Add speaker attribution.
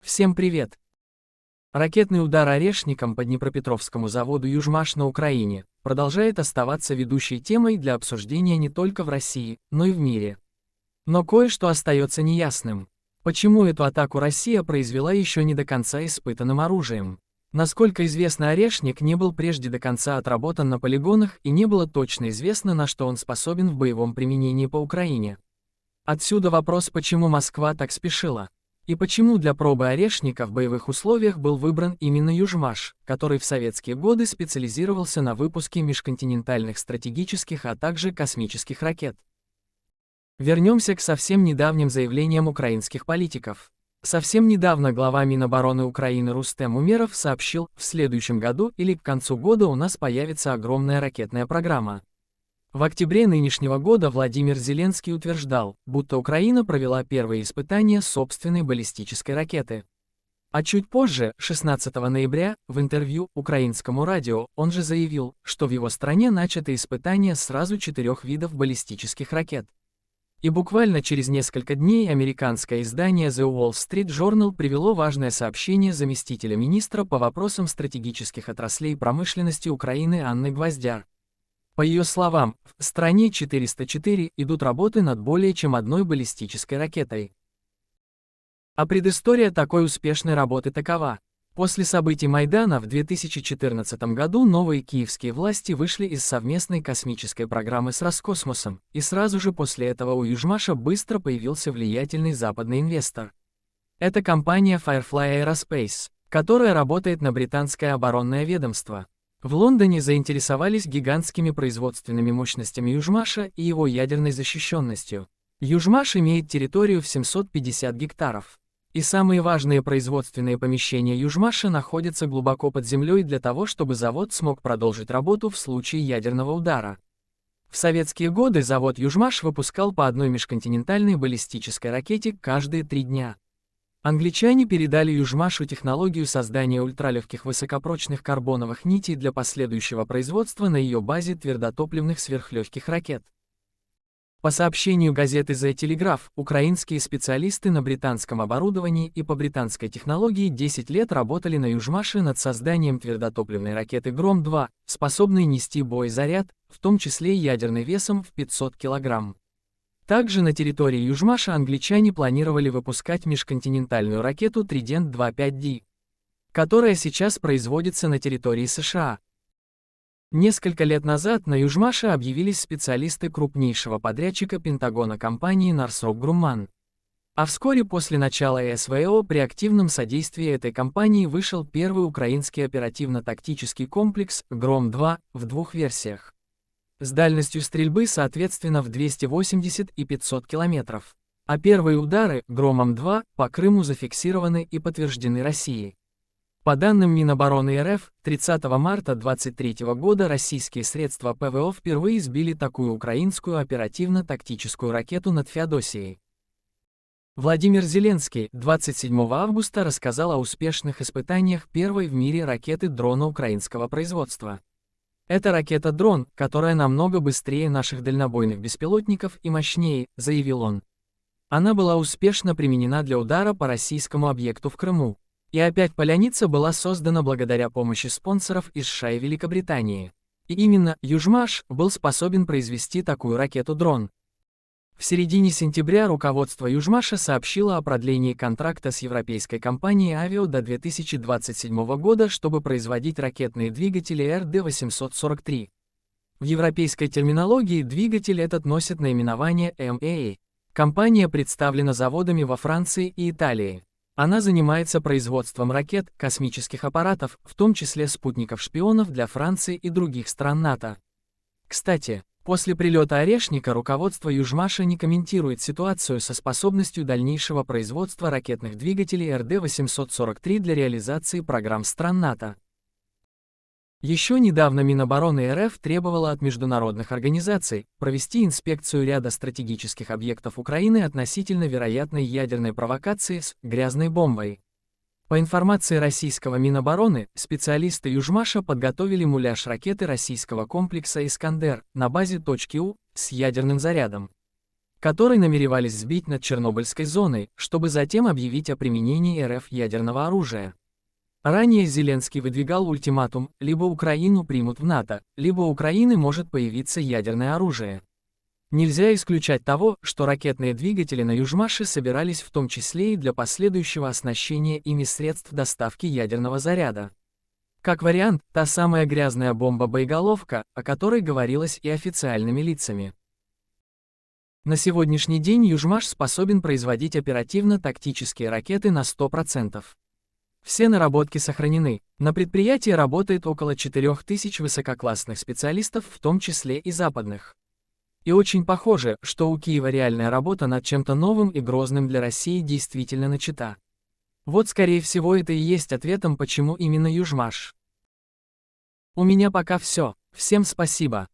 Speaker 1: Всем привет! Ракетный удар орешником по Днепропетровскому заводу «Южмаш» на Украине продолжает оставаться ведущей темой для обсуждения не только в России, но и в мире. Но кое-что остается неясным. Почему эту атаку Россия произвела еще не до конца испытанным оружием? Насколько известно, орешник не был прежде до конца отработан на полигонах и не было точно известно, на что он способен в боевом применении по Украине. Отсюда вопрос, почему Москва так спешила. И почему для пробы орешника в боевых условиях был выбран именно «Южмаш», который в советские годы специализировался на выпуске межконтинентальных стратегических, а также космических ракет. Вернемся к совсем недавним заявлениям украинских политиков. Совсем недавно глава Минобороны Украины Рустем Умеров сообщил, в следующем году или к концу года у нас появится огромная ракетная программа. В октябре нынешнего года Владимир Зеленский утверждал, будто Украина провела первые испытания собственной баллистической ракеты. А чуть позже, 16 ноября, в интервью украинскому радио, он же заявил, что в его стране начаты испытания сразу 4 видов баллистических ракет. И буквально через несколько дней американское издание The Wall Street Journal привело важное сообщение заместителя министра по вопросам стратегических отраслей промышленности Украины Анны Гвоздяр. По ее словам, в стране 404 идут работы над более чем одной баллистической ракетой. А предыстория такой успешной работы такова. После событий Майдана в 2014 году новые киевские власти вышли из совместной космической программы с Роскосмосом, и сразу же после этого у Южмаша быстро появился влиятельный западный инвестор. Это компания Firefly Aerospace, которая работает на британское оборонное ведомство. В Лондоне заинтересовались гигантскими производственными мощностями Южмаша и его ядерной защищенностью. Южмаш имеет территорию в 750 гектаров. И самые важные производственные помещения Южмаша находятся глубоко под землей для того, чтобы завод смог продолжить работу в случае ядерного удара. В советские годы завод Южмаш выпускал по одной межконтинентальной баллистической ракете каждые 3 дня. Англичане передали Южмашу технологию создания ультралегких высокопрочных карбоновых нитей для последующего производства на ее базе твердотопливных сверхлегких ракет. По сообщению газеты The Telegraph, украинские специалисты на британском оборудовании и по британской технологии 10 лет работали на Южмаше над созданием твердотопливной ракеты Гром-2, способной нести боезаряд, в том числе ядерный весом в 500 кг. Также на территории Южмаша англичане планировали выпускать межконтинентальную ракету Trident 2.5D, которая сейчас производится на территории США. Несколько лет назад на Южмаше объявились специалисты крупнейшего подрядчика Пентагона компании Northrop Grumman. А вскоре после начала СВО при активном содействии этой компании вышел первый украинский оперативно-тактический комплекс «Гром-2» в 2 версиях. С дальностью стрельбы соответственно в 280 и 500 километров. А первые удары «Громом-2» по Крыму зафиксированы и подтверждены Россией. По данным Минобороны РФ, 30 марта 2023 года российские средства ПВО впервые сбили такую украинскую оперативно-тактическую ракету над Феодосией. Владимир Зеленский 27 августа рассказал о успешных испытаниях первой в мире ракеты дрона украинского производства. Это ракета-дрон, которая намного быстрее наших дальнобойных беспилотников и мощнее, заявил он. Она была успешно применена для удара по российскому объекту в Крыму. И опять «Поляница» была создана благодаря помощи спонсоров из США и Великобритании. И именно «Южмаш» был способен произвести такую ракету-дрон. В середине сентября руководство Южмаша сообщило о продлении контракта с европейской компанией Avio до 2027 года, чтобы производить ракетные двигатели РД-843. В европейской терминологии двигатель этот носит наименование MAA. Компания представлена заводами во Франции и Италии. Она занимается производством ракет, космических аппаратов, в том числе спутников-шпионов для Франции и других стран НАТО. Кстати, после прилета орешника руководство Южмаша не комментирует ситуацию со способностью дальнейшего производства ракетных двигателей РД-843 для реализации программ стран НАТО. Еще недавно Минобороны РФ требовала от международных организаций провести инспекцию ряда стратегических объектов Украины относительно вероятной ядерной провокации с «грязной бомбой». По информации российского Минобороны, специалисты Южмаша подготовили муляж ракеты российского комплекса «Искандер» на базе точки У с ядерным зарядом. который намеревались сбить над Чернобыльской зоной, чтобы затем объявить о применении РФ ядерного оружия. Ранее Зеленский выдвигал ультиматум: либо Украину примут в НАТО, либо у Украины может появиться ядерное оружие. Нельзя исключать того, что ракетные двигатели на Южмаше собирались в том числе и для последующего оснащения ими средств доставки ядерного заряда. Как вариант, та самая грязная бомба-боеголовка, о которой говорилось и официальными лицами. На сегодняшний день Южмаш способен производить оперативно-тактические ракеты на 100%. Все наработки сохранены. На предприятии работает около 4000 высококлассных специалистов, в том числе и западных. И очень похоже, что у Киева реальная работа над чем-то новым и грозным для России действительно начата. Вот скорее всего это и есть ответом, почему именно Южмаш. У меня пока все. Всем спасибо.